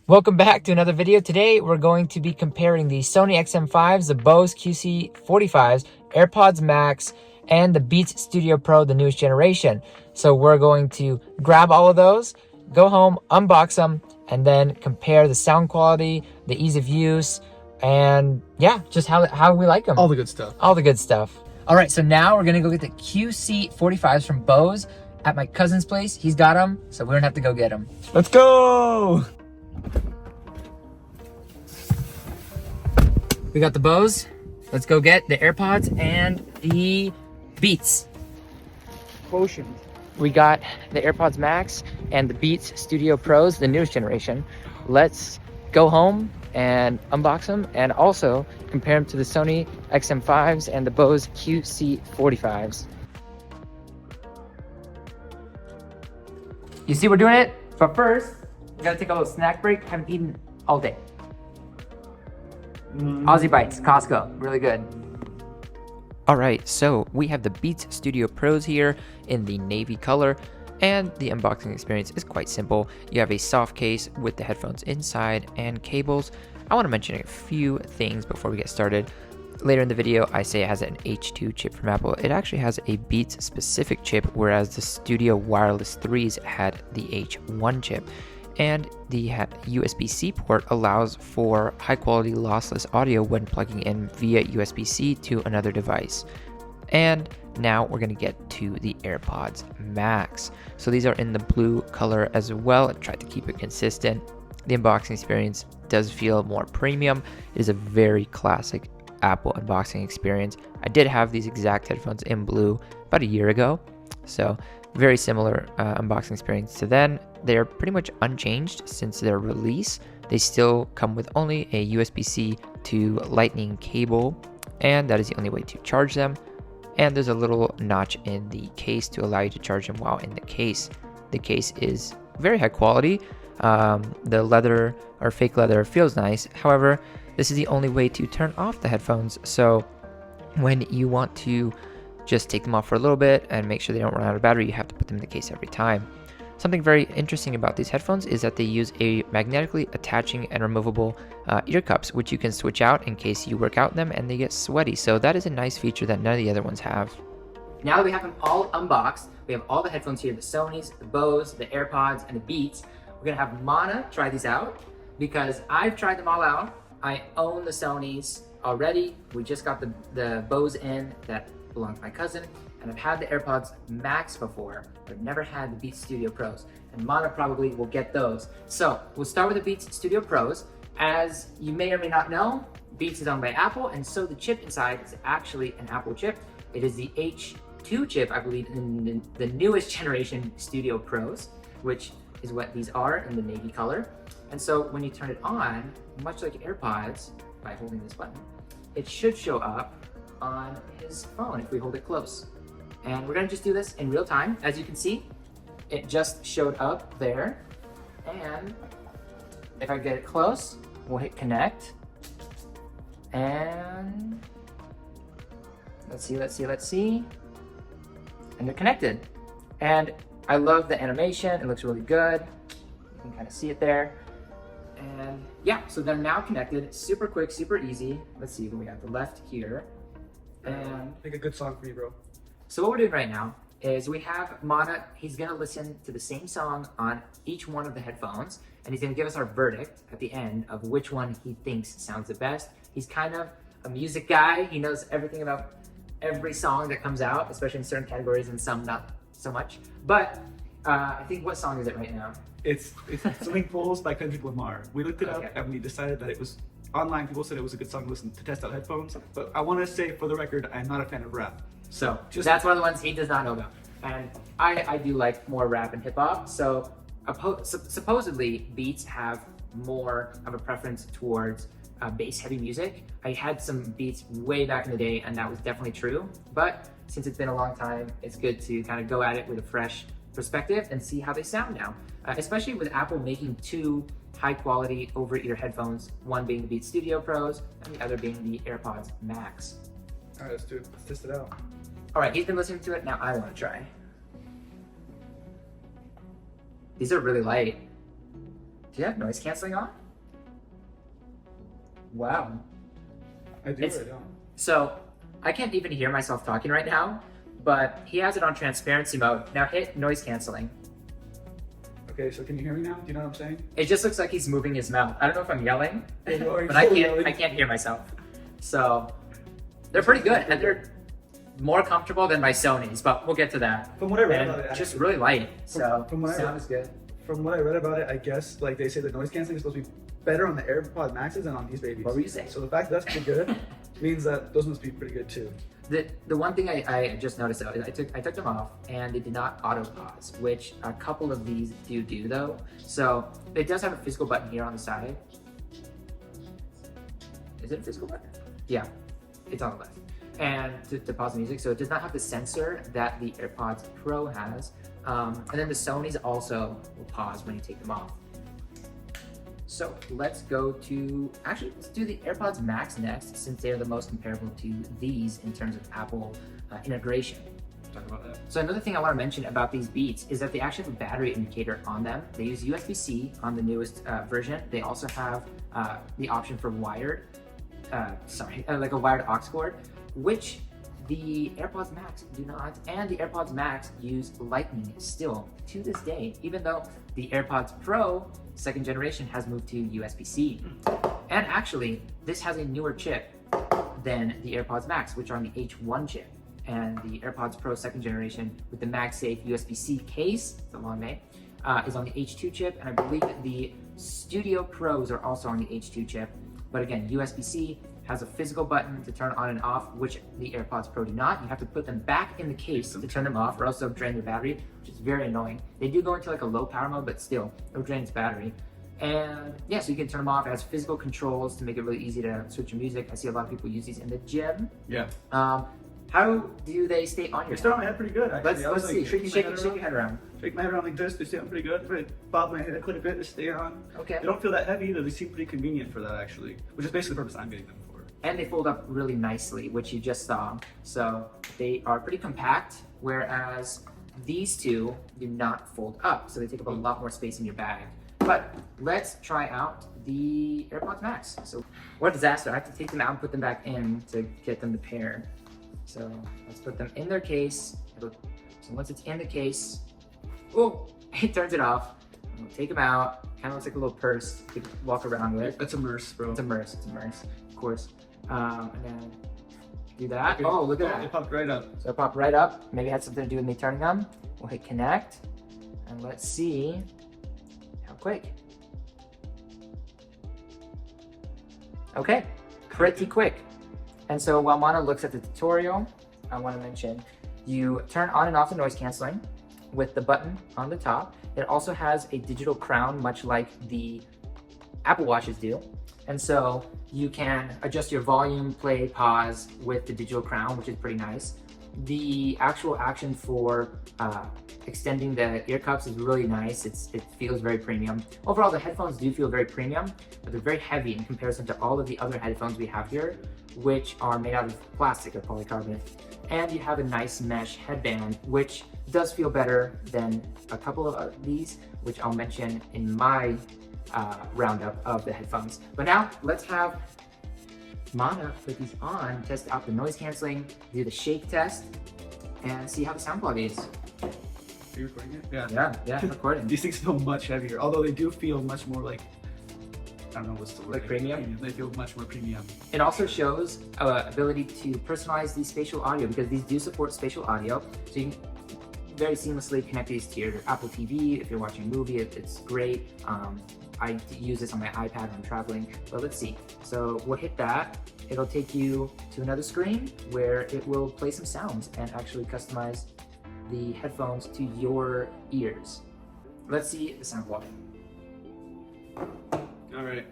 Welcome back to another video. Today we're going to be comparing the Sony XM5s, the Bose QC45s, AirPods Max, and the Beats Studio Pro, the newest generation. So we're going to grab all of those, go home, unbox them, and then compare the sound quality, the ease of use, and yeah, just how we like them. All the good stuff. All the good stuff. All right, so now we're gonna go get the QC45s from Bose at my cousin's place. He's got them, so we don't have to go get them. Let's go! We got the Bose. Let's go get the AirPods and the Beats. Quotient. We got the AirPods Max and the Beats Studio Pros, the newest generation. Let's go home and unbox them and also compare them to the Sony XM5s and the Bose QC45s. You see we're doing it, but first, we gotta take a little snack break. Haven't eaten all day. Aussie Bites, Costco, really good. All right, so we have the Beats Studio Pros here in the navy color, and the unboxing experience is quite simple. You have a soft case with the headphones inside and cables. I want to mention a few things before we get started. Later in the video, I say it has an H2 chip from Apple. It actually has a Beats specific chip, whereas the Studio Wireless 3s had the H1 chip. And the USB-C port allows for high-quality lossless audio when plugging in via USB-C to another device. And now we're going to get to the AirPods Max. So these are in the blue color as well. I tried to keep it consistent. The unboxing experience does feel more premium. It is a very classic Apple unboxing experience. I did have these exact headphones in blue about a year ago, so very similar unboxing experience to then. They're pretty much unchanged since their release. They still come with only a USB-C to Lightning cable, and that is the only way to charge them. And there's a little notch in the case to allow you to charge them while in the case. The case is very high quality. The leather or fake leather feels nice. However, this is the only way to turn off the headphones. So when you want to just take them off for a little bit and make sure they don't run out of battery, you have to put them in the case every time. Something very interesting about these headphones is that they use a magnetically attaching and removable ear cups, which you can switch out in case you work out in them and they get sweaty. So that is a nice feature that none of the other ones have. Now that we have them all unboxed, we have all the headphones here, the Sonys, the Bose, the AirPods, and the Beats. We're gonna have Mana try these out because I've tried them all out. I own the Sonys already. We just got the Bose in that belonged to my cousin, and I've had the AirPods Max before, but I've never had the Beats Studio Pros, and Mana probably will get those. So we'll start with the Beats Studio Pros. As you may or may not know, Beats is owned by Apple, and so the chip inside is actually an Apple chip. It is the H2 chip, I believe, in the newest generation Studio Pros, which is what these are in the navy color. And so when you turn it on, much like AirPods, by holding this button, it should show up on his phone if we hold it close. And we're gonna just do this in real time. As you can see, it just showed up there. And if I get it close, we'll hit connect. And let's see. And they're connected. And I love the animation, it looks really good. You can kind of see it there. And yeah, so they're now connected, super quick, super easy. Let's see who we have, the left here. And Pick a good song for you, bro. so what we're doing right now is we have Mana, he's gonna listen to the same song on each one of the headphones, and he's gonna give us our verdict at the end of which one he thinks sounds the best. He's kind of a music guy. He knows everything about every song that comes out, especially in certain categories and some not so much. But I think, what song is it right now? It's Swing Pulls by Kendrick Lamar. We looked it up and we decided that it was online. People said it was a good song to listen to test out headphones. But I want to say, for the record, I'm not a fan of rap. So that's one of the ones he does not know about. And I do like more rap and hip hop. So supposedly Beats have more of a preference towards bass heavy music. I had some Beats way back in the day, and that was definitely true. But since it's been a long time, it's good to kind of go at it with a fresh perspective and see how they sound now. Especially with Apple making two high quality over-ear headphones, one being the Beats Studio Pros and the other being the AirPods Max. All right, let's do it. Let's test it out. All right, he's been listening to it, now I want to try. These are really light. Do you have noise canceling on? Wow. I do. I don't. So I can't even hear myself talking right now, but he has it on transparency mode. Now hit noise canceling. Okay, so can you hear me now? Do you know what I'm saying? It just looks like he's moving his mouth. I don't know if I'm yelling, but I can't hear myself. So they're pretty good, and they're more comfortable than my Sony's, but we'll get to that. From what I read about it, just really light. So from what sound is good. From what I read about it, I guess like they say the noise canceling is supposed to be better on the AirPods Maxes than on these babies. What were you saying? So the fact that that's pretty good means that those must be pretty good too. The one thing I just noticed though is I took them off and they did not auto pause, which a couple of these do though. So it does have a physical button here on the side. Is it a physical button? Yeah, it's on the left. And to pause the music, so it does not have the sensor that the AirPods Pro has. And then the Sony's also will pause when you take them off. So let's go to, actually let's do the AirPods Max next, since they're the most comparable to these in terms of Apple integration. Talk about that. So another thing I want to mention about these Beats is that they actually have a battery indicator on them. They use USB-C on the newest version. They also have the option for wired, like a wired aux cord, which the AirPods Max do not, and the AirPods Max use Lightning still to this day, even though the AirPods Pro 2nd generation has moved to USB-C. And actually, this has a newer chip than the AirPods Max, which are on the H1 chip. And the AirPods Pro 2nd generation with the MagSafe USB-C case, it's a long name, is on the H2 chip, and I believe the Studio Pros are also on the H2 chip. But again, USB-C has a physical button to turn on and off, which the AirPods Pro do not. You have to put them back in the case to turn them off, or else they'll drain the battery, which is very annoying. They do go into like a low power mode, but still, it'll drain its battery. And yeah, so you can turn them off. It has physical controls to make it really easy to switch your music. I see a lot of people use these in the gym. Yeah. How do they stay on your They stay on my head pretty good, actually. Let's see. Shake your head around. Shake my head around like this, they stay on pretty good. If I bob my head quite a bit, they stay on. Okay. They don't feel that heavy either. They seem pretty convenient for that, actually, which is basically the purpose I'm getting them for. And they fold up really nicely, which you just saw. So they are pretty compact, whereas these two do not fold up. So they take up a lot more space in your bag. But let's try out the AirPods Max. So what a disaster. I have to take them out and put them back in to get them to pair. So let's put them in their case. So once it's in the case, oh, it turns it off. We'll take them out. Kind of looks like a little purse you could walk around with. It's a Merce, bro. It's a Merce, of course. And then do that. Okay. Oh, look at that. It popped right up. So it popped right up. Maybe it had something to do with me turning them. We'll hit connect. And let's see how quick. Okay, pretty quick. And so while Mana looks at the tutorial, I want to mention you turn on and off the noise canceling with the button on the top. It also has a digital crown, much like the Apple Watches do. And so you can adjust your volume, play, pause with the digital crown, which is pretty nice. The actual action for extending the ear cups is really nice. It feels very premium. Overall, the headphones do feel very premium, but they're very heavy in comparison to all of the other headphones we have here, which are made out of plastic or polycarbonate. And you have a nice mesh headband, which does feel better than a couple of these, which I'll mention in my roundup of the headphones. But now let's have Mana put these on, test out the noise canceling, do the shake test, and see how the sound quality is. Are you recording it? Yeah, recording. These things feel much heavier, although they do feel much more like, I don't know what's the word. Like premium? They feel much more premium. It also shows ability to personalize the spatial audio, because these do support spatial audio, so you can very seamlessly connect these to your Apple TV. If you're watching a movie, it's great. I use this on my iPad when I'm traveling, but let's see. So we'll hit that. It'll take you to another screen where it will play some sounds and actually customize the headphones to your ears. Let's see the sound quality. All right,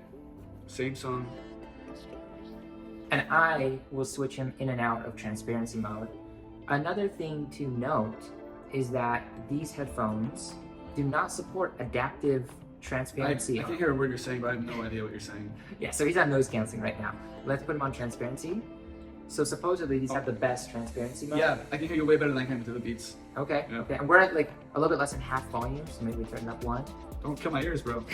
same song. And I will switch him in and out of transparency mode. Another thing to note is that these headphones do not support adaptive transparency. I can hear a word you're saying, but I have no idea what you're saying. Yeah, so he's on noise canceling right now. Let's put him on transparency. So supposedly these have the best transparency mode. Yeah, I can hear you way better than I can through the Beats. Okay. Yeah. Okay. And we're at like a little bit less than half volume, so maybe we turn up one. Don't kill my ears, bro.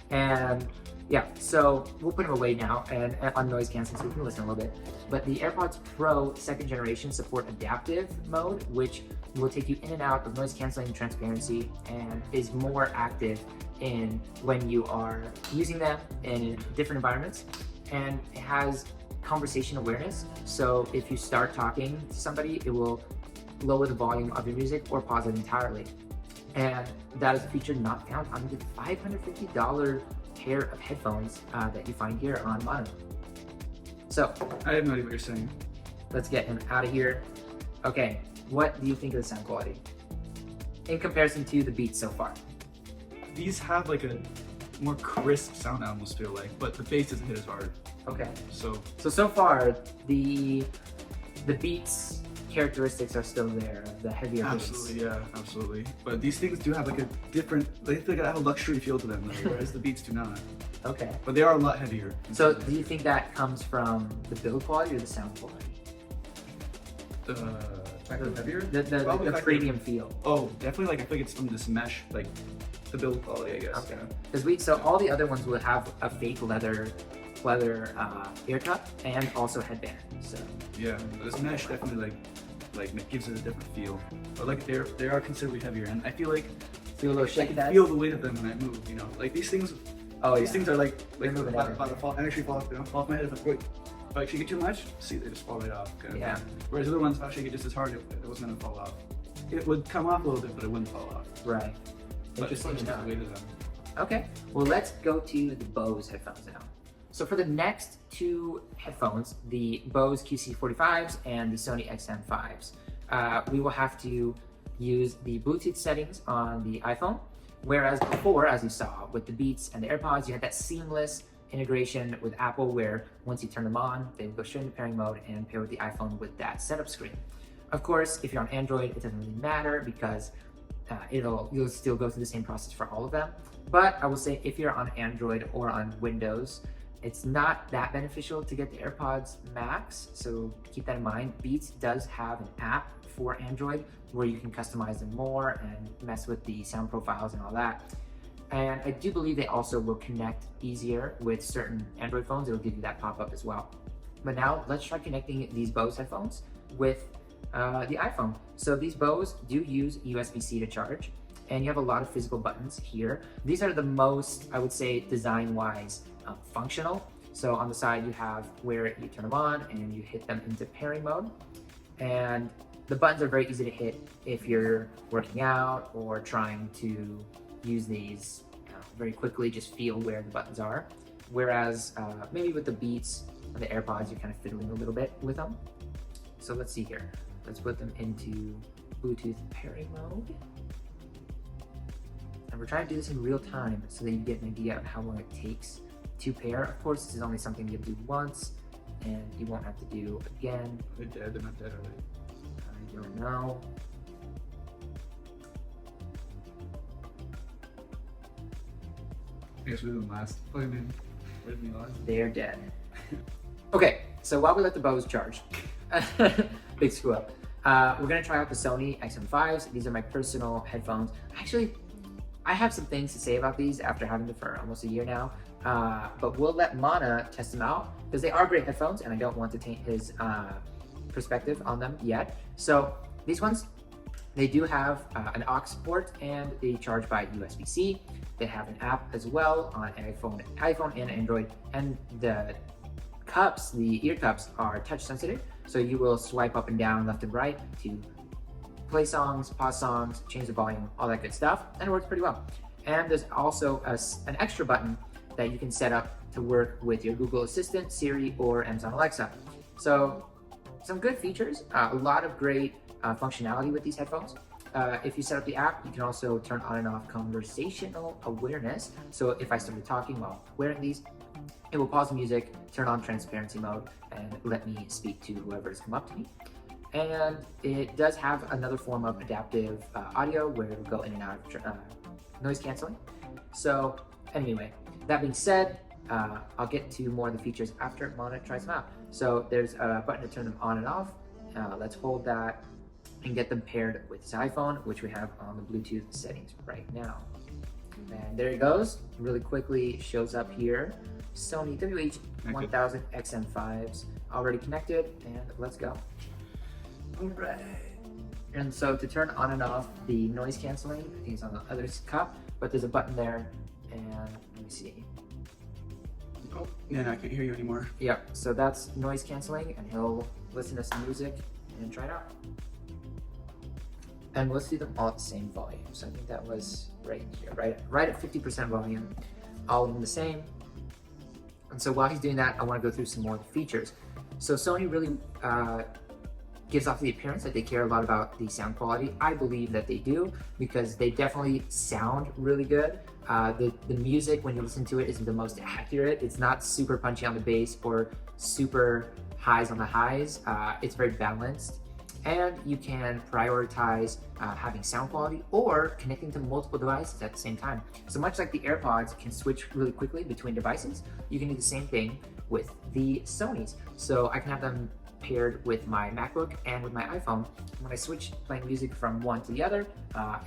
And yeah, so we'll put them away now and on noise canceling so we can listen a little bit. But the AirPods Pro 2nd generation support adaptive mode, which will take you in and out of noise canceling transparency and is more active in when you are using them in different environments. And it has conversation awareness. So if you start talking to somebody, it will lower the volume of your music or pause it entirely. And that is a feature not found on the $550 pair of headphones that you find here on Mono. So, I have no idea what you're saying. Let's get him out of here. Okay, what do you think of the sound quality in comparison to the Beats so far? These have like a more crisp sound, I almost feel like, but the bass doesn't hit as hard. Okay. So far, the Beats characteristics are still there, the heavier absolutely, bass. yeah, absolutely. But these things do have like a different, they have a luxury feel to them, whereas the Beats do not. Okay. But they are a lot heavier. So do you think that comes from the build quality or the sound quality? The fact that they're heavier? The premium feel. Oh, definitely. Like I feel like it's from this mesh, like the build quality, I guess. Okay. Because so all the other ones will have a fake leather ear cup and also headband. So yeah, this mesh definitely like gives it a different feel. But like they are considerably heavier, and I feel like feel a little shaky. I feel the weight of them when I move. You know, like these things. Oh, these things are like moving about to fall. I actually fall off my head if I shake it too much. See, they just fall right off. Kind of yeah. Thing. Whereas other ones, if I shake it just as hard, it wasn't gonna fall off. It would come off a little bit, but it wouldn't fall off. Right. But it's just the weight of them. Okay. Well, let's go to the Bose headphones now. So for the next two headphones, the Bose QC45s and the Sony XM5s, we will have to use the Bluetooth settings on the iPhone. Whereas before, as you saw with the Beats and the AirPods, you had that seamless integration with Apple where once you turn them on, they would go straight into pairing mode and pair with the iPhone with that setup screen. Of course, if you're on Android, it doesn't really matter because you'll still go through the same process for all of them. But I will say if you're on Android or on Windows, it's not that beneficial to get the AirPods Max, so keep that in mind. Beats does have an app for Android where you can customize them more and mess with the sound profiles and all that. And I do believe they also will connect easier with certain Android phones. It'll give you that pop-up as well. But now let's try connecting these Bose headphones with the iPhone. So these Bose do use USB-C to charge, and you have a lot of physical buttons here. These are the most, I would say, design-wise functional. So on the side you have where you turn them on and you hit them into pairing mode. And the buttons are very easy to hit if you're working out or trying to use these very quickly, just feel where the buttons are. Whereas maybe with the Beats and the AirPods, you're kind of fiddling a little bit with them. So let's see here. Let's put them into Bluetooth pairing mode. And we're trying to do this in real time so that you get an idea of how long it takes to pair. Of course, this is only something you do once and you won't have to do again. They're dead, they're not dead, are they? I don't know. I guess we didn't last. Where'd we last? They're dead. Okay, so while we let the Bose charge, big screw up. We're gonna try out the Sony XM5s. These are my personal headphones. Actually, I have some things to say about these after having them for almost a year now. But we'll let Mana test them out because they are great headphones and I don't want to taint his perspective on them yet. So these ones, they do have an aux port and they charge by USB-C. They have an app as well on iPhone and Android. And the cups, the ear cups, are touch sensitive. So you will swipe up and down, left and right to play songs, pause songs, change the volume, all that good stuff. And it works pretty well. And there's also an extra button that you can set up to work with your Google Assistant, Siri, or Amazon Alexa. So some good features, a lot of great functionality with these headphones. If you set up the app, you can also turn on and off conversational awareness. So if I started talking while wearing these, it will pause the music, turn on transparency mode, and let me speak to whoever has come up to me. And it does have another form of adaptive audio where it will go in and out of noise canceling. So anyway, that being said, I'll get to more of the features after Mona tries them out. So there's a button to turn them on and off. Let's hold that and get them paired with his iPhone, which we have on the Bluetooth settings right now. And there it goes. Really quickly shows up here. Sony WH-1000XM5s already connected, and let's go. All right. And so to turn on and off the noise canceling, I think it's on the other cup, but there's a button there, and let me see. Oh, yeah, I can't hear you anymore. Yep, so that's noise canceling, and he'll listen to some music and try it out. And let's do them all at the same volume. So I think that was right here, right at 50% volume, all of them the same. And so while he's doing that, I want to go through some more features. So Sony really gives off the appearance that they care a lot about the sound quality. I believe that they do, because they definitely sound really good. The music, when you listen to it, isn't the most accurate. It's not super punchy on the bass or super highs on the highs. It's very balanced. And you can prioritize having sound quality or connecting to multiple devices at the same time. So much like the AirPods can switch really quickly between devices, you can do the same thing with the Sonys. So I can have them paired with my MacBook and with my iPhone. When I switch playing music from one to the other,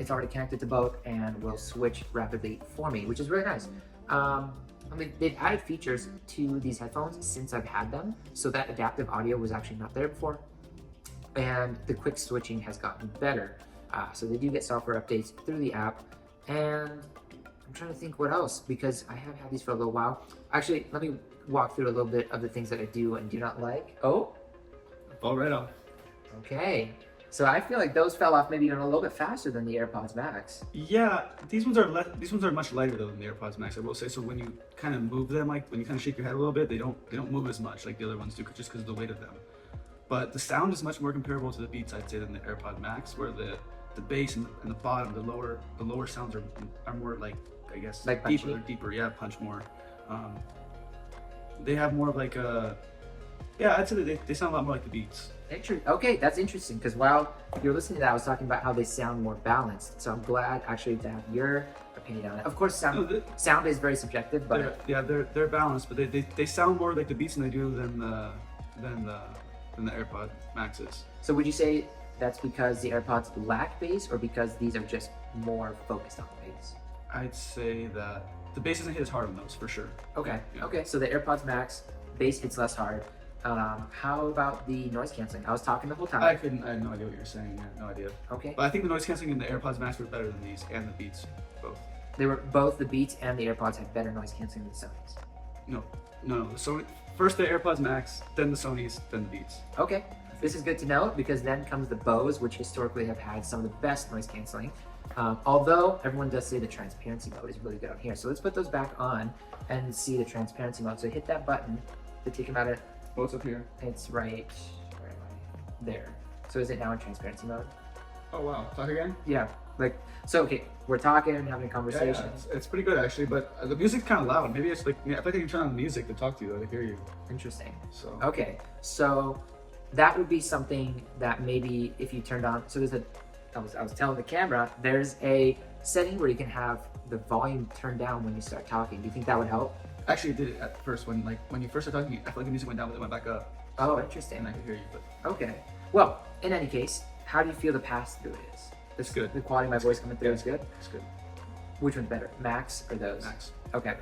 it's already connected to both and will switch rapidly for me, which is really nice. I mean, they've added features to these headphones since I've had them, so that adaptive audio was actually not there before. And the quick switching has gotten better. So they do get software updates through the app. And I'm trying to think what else, because I have had these for a little while. Actually, let me walk through a little bit of the things that I do and do not like. Oh. Fall right off. Okay. So I feel like those fell off maybe even a little bit faster than the AirPods Max. Yeah, these ones are much lighter though than the AirPods Max, I will say. So when you kind of move them, like when you kind of shake your head a little bit, they don't move as much like the other ones do, just because of the weight of them. But the sound is much more comparable to the Beats, I'd say, than the AirPod Max, where the bass and the bottom, the lower sounds are more like, I guess, like deeper, yeah, punch more. They have more of like a, yeah, I'd say that they sound a lot more like the Beats. Okay, that's interesting, because while you're listening to that, I was talking about how they sound more balanced. So I'm glad actually to have your opinion on it. Of course, sound is very subjective, but they're balanced, but they sound more like the Beats than they do than the AirPod Maxes. So would you say that's because the AirPods lack bass, or because these are just more focused on bass? I'd say that the bass doesn't hit as hard on those, for sure. Okay, yeah. Okay, so the AirPods Max, bass hits less hard. How about the noise canceling? I was talking the whole time. I had no idea what you were saying, yeah, no idea. Okay. But I think the noise canceling in the AirPods Max were better than these, and the Beats, both. They were both, the Beats and the AirPods had better noise canceling than the Sonys. No, the Sony, first the AirPods Max, then the Sonys, then the Beats. Okay, this is good to know, because then comes the Bose, which historically have had some of the best noise canceling. Although everyone does say the transparency mode is really good on here. So let's put those back on and see the transparency mode. So hit that button to take them out of. What's up here? It's right there. So is it now in transparency mode? Oh wow, talk again? Yeah, like, so okay, we're talking and having a conversation. Yeah, it's pretty good actually, but the music's kind of loud. Maybe it's like, I think you turn on the music to talk to you, to hear you. Interesting. So. Okay, so that would be something that maybe if you turned on, so there's I was telling the camera, there's a setting where you can have the volume turned down when you start talking. Do you think that would help? Actually, it did it at first. When you first started talking, I felt like the music went down, but it went back up. Oh, interesting. And I could hear you, but. Okay. Well, in any case, how do you feel the pass-through is? It's good. The quality of my voice coming through is good? It's good. Which one's better, Max or those? Max. Okay.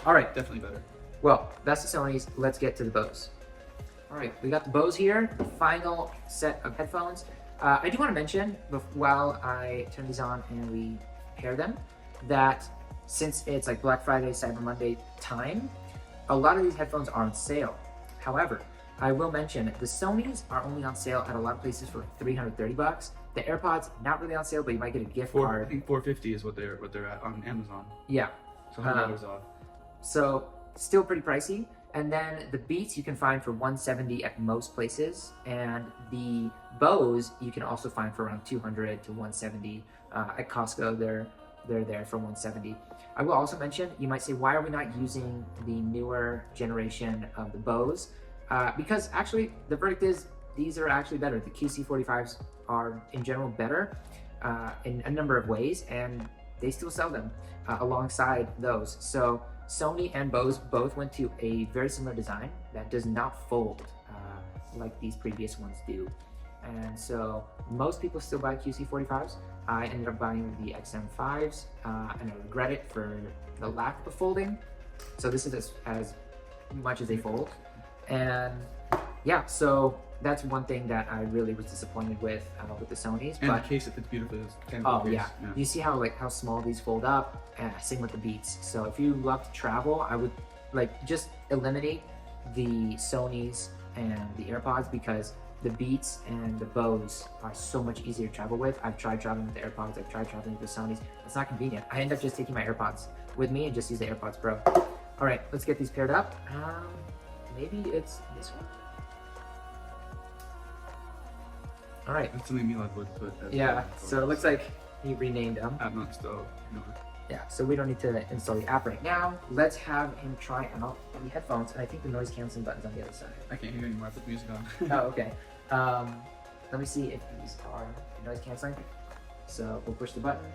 All right. Definitely better. Well, that's the Sonys. Let's get to the Bose. All right, we got the Bose here, the final set of headphones. I do want to mention, while I turn these on and we pair them, that since it's like Black Friday, Cyber Monday time, a lot of these headphones are on sale. However, I will mention the Sonys are only on sale at a lot of places for like $330. The AirPods, not really on sale, but you might get a gift card. I think $450 is what they're at on Amazon. Yeah. So $100 off. So still pretty pricey. And then the Beats you can find for $170 at most places, and the Bose you can also find for around $200 to $170 at Costco. They're there for $170. I will also mention, you might say, why are we not using the newer generation of the Bose? Because actually, the verdict is these are actually better. The QC45s are in general better in a number of ways, and they still sell them alongside those. So Sony and Bose both went to a very similar design that does not fold like these previous ones do. And so most people still buy QC45s. I ended up buying the XM5s and I regret it for the lack of folding. So this is as much as they fold. And yeah, so that's one thing that I really was disappointed with the Sonys. And the case, it fits beautifully. Oh yeah. You see how small these fold up? Same with the Beats. So if you love to travel, I would just eliminate the Sonys and the AirPods, because the Beats and the Bose are so much easier to travel with. I've tried traveling with the AirPods, I've tried traveling with the Sonys. It's not convenient. I end up just taking my AirPods with me and just use the AirPods Pro. All right, let's get these paired up. Maybe it's this one. All right. That's something Milad would put. Yeah, so it looks like he renamed them. I'm not still. No. Yeah, so we don't need to install the app right now. Let's have him try out the headphones, and I think the noise canceling button's on the other side. I can't hear you anymore. I put the music on. Oh, okay. Let me see if these are noise canceling. So we'll push the button.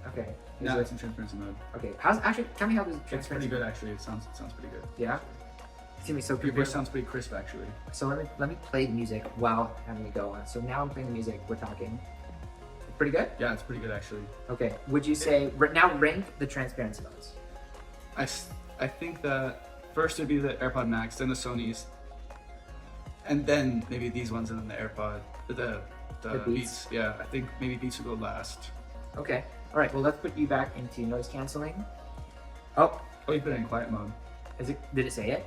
Okay. Yeah, it's in transparency mode. Okay. Actually, tell me how this transparency. It's pretty good actually. It sounds pretty good. Yeah. Excuse me. So your voice sounds pretty crisp actually. So let me play the music while having it go on. So now I'm playing the music. We're talking. Pretty good? Yeah, it's pretty good actually. Okay. Would you say now rank the transparency modes? I think that first would be the AirPod Max, then the Sonys, and then maybe these ones, and then the Beats. Yeah, I think maybe Beats would go last. Okay. All right. Well, let's put you back into noise canceling. Oh, you put it in quiet mode. Did it say it?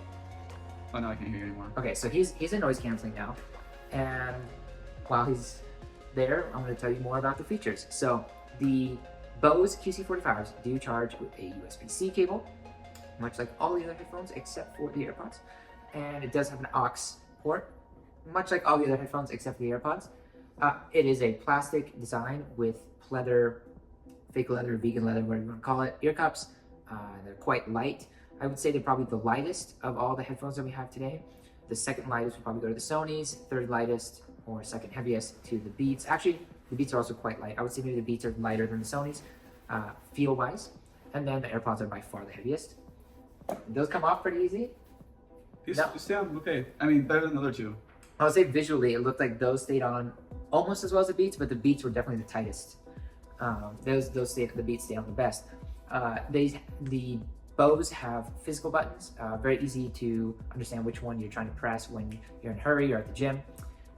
Oh no, I can't hear you anymore. Okay, so he's in noise canceling now, and while he's there, I'm going to tell you more about the features. So the Bose QC45s do charge with a USB-C cable, much like all the other headphones except for the AirPods. And it does have an aux port, much like all the other headphones except for the AirPods. It is a plastic design with leather, fake leather, vegan leather, whatever you want to call it, ear cups. They're quite light. I would say they're probably the lightest of all the headphones that we have today. The second lightest would probably go to the Sonys, third lightest or second heaviest to the Beats. Actually, the Beats are also quite light. I would say maybe the Beats are lighter than the Sonys, feel-wise. And then the AirPods are by far the heaviest. Those come off pretty easy. These sound okay. I mean, better than the other two. I would say visually, it looked like those stayed on almost as well as the Beats, but the Beats were definitely the tightest. The Beats stayed on the best. The Bose have physical buttons, very easy to understand which one you're trying to press when you're in a hurry or at the gym.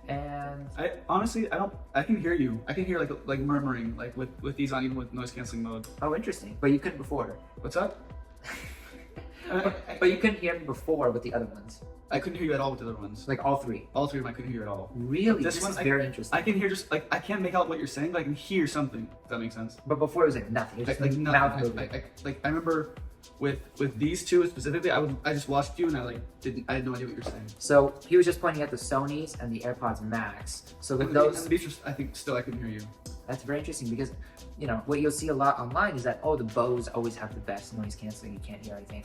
And I honestly, I can hear you. I can hear like murmuring, like with these on, even with noise canceling mode. Oh, interesting. But you couldn't before. What's up? But you couldn't hear me before with the other ones. I couldn't hear you at all with the other ones. Like all three? All three of them I couldn't hear at all. Really? This is very interesting. I can hear just like, I can't make out what you're saying, but I can hear something, if that makes sense. But before it was like nothing. It was just like mouth movement. I remember with these two specifically, I just watched you and I had no idea what you were saying. So he was just pointing at the Sonys and the AirPods Max. So with those, and these I think still I couldn't hear you. That's very interesting because, you know, what you'll see a lot online is that, oh, the Bose always have the best noise canceling. You can't hear anything.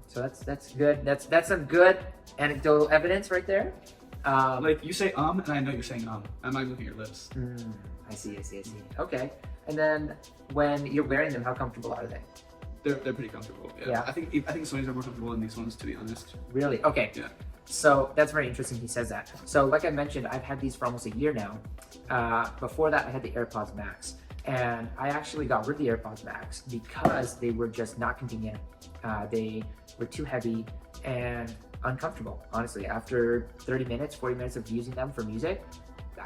So that's good. That's some good anecdotal evidence right there. Like you say and I know you're saying I'm not looking at your lips. I see. Okay. And then when you're wearing them, how comfortable are they? They're pretty comfortable. Yeah. I think Sonys are more comfortable than these ones, to be honest. Really? Okay. Yeah. So that's very interesting he says that. So like I mentioned, I've had these for almost a year now. Before that, I had the AirPods Max. And I actually got rid of the AirPods Max because they were just not convenient. They were too heavy and uncomfortable, honestly. After 30 minutes, 40 minutes of using them for music,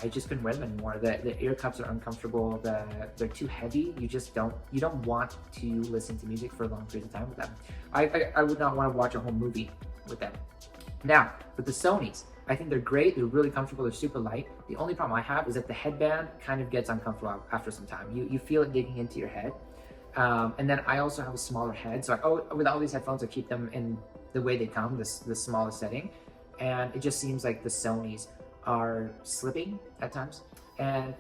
I just couldn't wear them anymore. The ear cups are uncomfortable. They're too heavy. You don't want to listen to music for a long period of time with them. I would not want to watch a whole movie with them. Now, with the Sonys, I think they're great. They're really comfortable. They're super light. The only problem I have is that the headband kind of gets uncomfortable after some time. You feel it digging into your head. And then I also have a smaller head. So with all these headphones, I keep them in the way they come, the smallest setting. And it just seems like the Sonys are slipping at times. And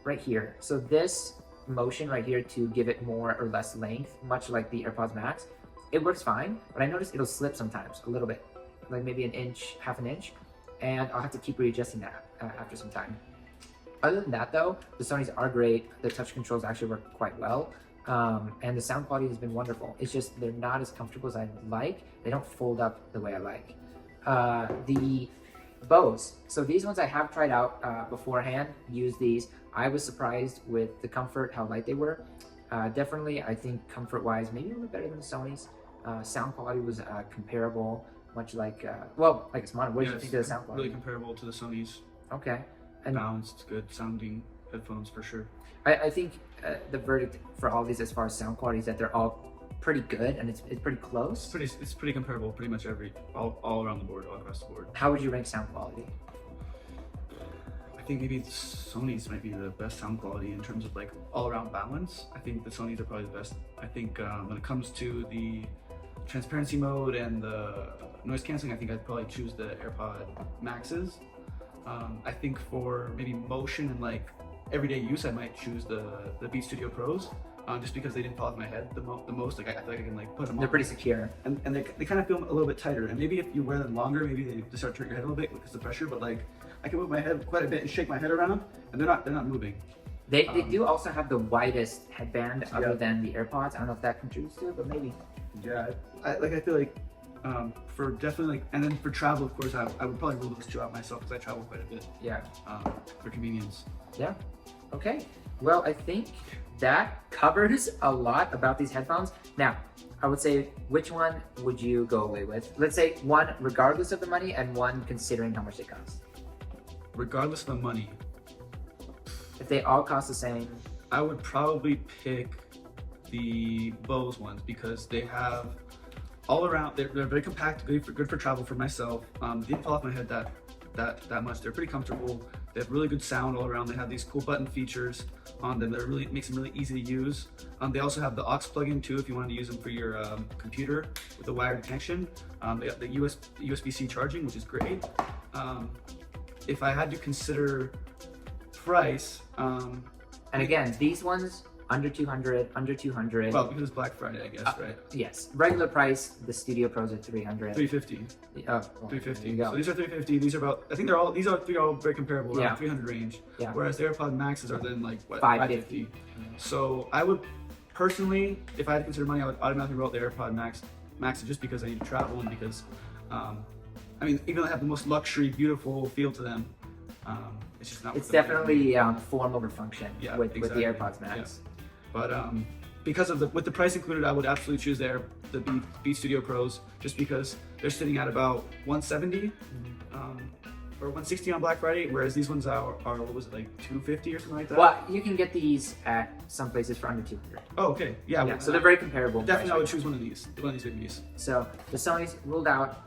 right here, so this motion right here to give it more or less length, much like the AirPods Max, it works fine, but I notice it'll slip sometimes a little bit, like maybe an inch, half an inch, and I'll have to keep readjusting that after some time. Other than that though, the Sonys are great. The touch controls actually work quite well. and the sound quality has been wonderful. It's just they're not as comfortable as I like. They don't fold up the way I like. The Bose. So these ones I have tried out beforehand, used these. I was surprised with the comfort, how light they were. Definitely, I think comfort-wise, maybe a little bit better than the Sony's. Sound quality was comparable, much like, well, I guess, Mono, what did you think of the sound quality? Really comparable to the Sony's. Okay. And balanced, good sounding headphones for sure. I think the verdict for all these as far as sound quality is that they're all pretty good, and it's pretty close. It's pretty comparable, pretty much all around the board, all across the board. How would you rank sound quality? I think maybe Sony's might be the best sound quality in terms of like all around balance. I think the Sony's are probably the best. I think when it comes to the transparency mode and the noise cancelling, I think I'd probably choose the AirPod Maxes. I think for maybe motion and like everyday use, I might choose the Beats Studio Pros. Just because they didn't fall off my head the most. Like I feel like I can like put them on. They're pretty secure. And they kind of feel a little bit tighter. And maybe if you wear them longer, maybe they start to hurt your head a little bit because of the pressure. But like I can move my head quite a bit and shake my head around, and they're not moving. They do also have the widest headband other than the AirPods. I don't know if that contributes to it, but maybe. Yeah, I feel like for definitely like, and then for travel, of course, I would probably rule those two out myself because I travel quite a bit. Yeah. For convenience. Yeah. Okay. Well, I think that covers a lot about these headphones. Now, I would say, which one would you go away with? Let's say one regardless of the money and one considering how much they cost. Regardless of the money. If they all cost the same. I would probably pick the Bose ones because they have all around, they're very compact, good for travel for myself. They didn't fall off my head that much. They're pretty comfortable. They have really good sound all around. They have these cool button features on them that really makes them really easy to use. They also have the aux plug-in too if you wanted to use them for your computer with a wired connection. They got the USB-C charging, which is great. If I had to consider price, and again, these ones under 200, under 200. Well, because it's Black Friday, I guess, right? Yes. Regular price, the Studio Pros are 300. 350. Oh, well, 350. So these are 350. These are about, I think these are all very comparable, around 300 range. Yeah. Whereas the AirPods Maxes are then like, what, 550. So I would personally, if I had to consider money, I would automatically roll out the AirPod Max just because I need to travel and because, I mean, even though they have the most luxury, beautiful feel to them, it's just not. It's definitely form over function with the AirPods Max. Yeah. But because of with the price included, I would absolutely choose the Beats Studio Pros just because they're sitting at about 170 or 160 on Black Friday, whereas these ones are what was it, like 250 or something like that? Well, you can get these at some places for under 200. Oh, okay, yeah. So they're very comparable. Definitely, I would choose one of these babies. So the Sony's ruled out.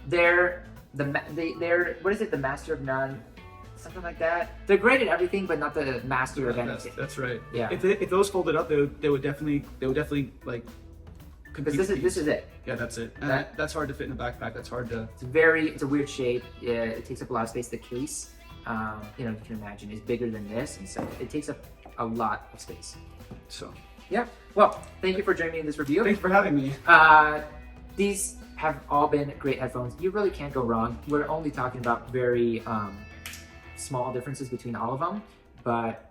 They're what is it? The master of none. Something like that. They're great at everything, but not the master of anything. That's right. Yeah. If those folded up, they would definitely like. Because this is it. Yeah, that's it. And that's hard to fit in a backpack. That's hard to. It's a weird shape. Yeah, it takes up a lot of space. The case, you can imagine, is bigger than this, and so it takes up a lot of space. So. Yeah. Well, thank you for joining me in this review. Thanks for having me. These have all been great headphones. You really can't go wrong. We're only talking about very small differences between all of them, but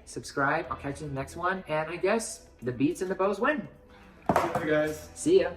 subscribe, I'll catch you in the next one, and I guess the Beats and the Bose win. See you guys. See ya.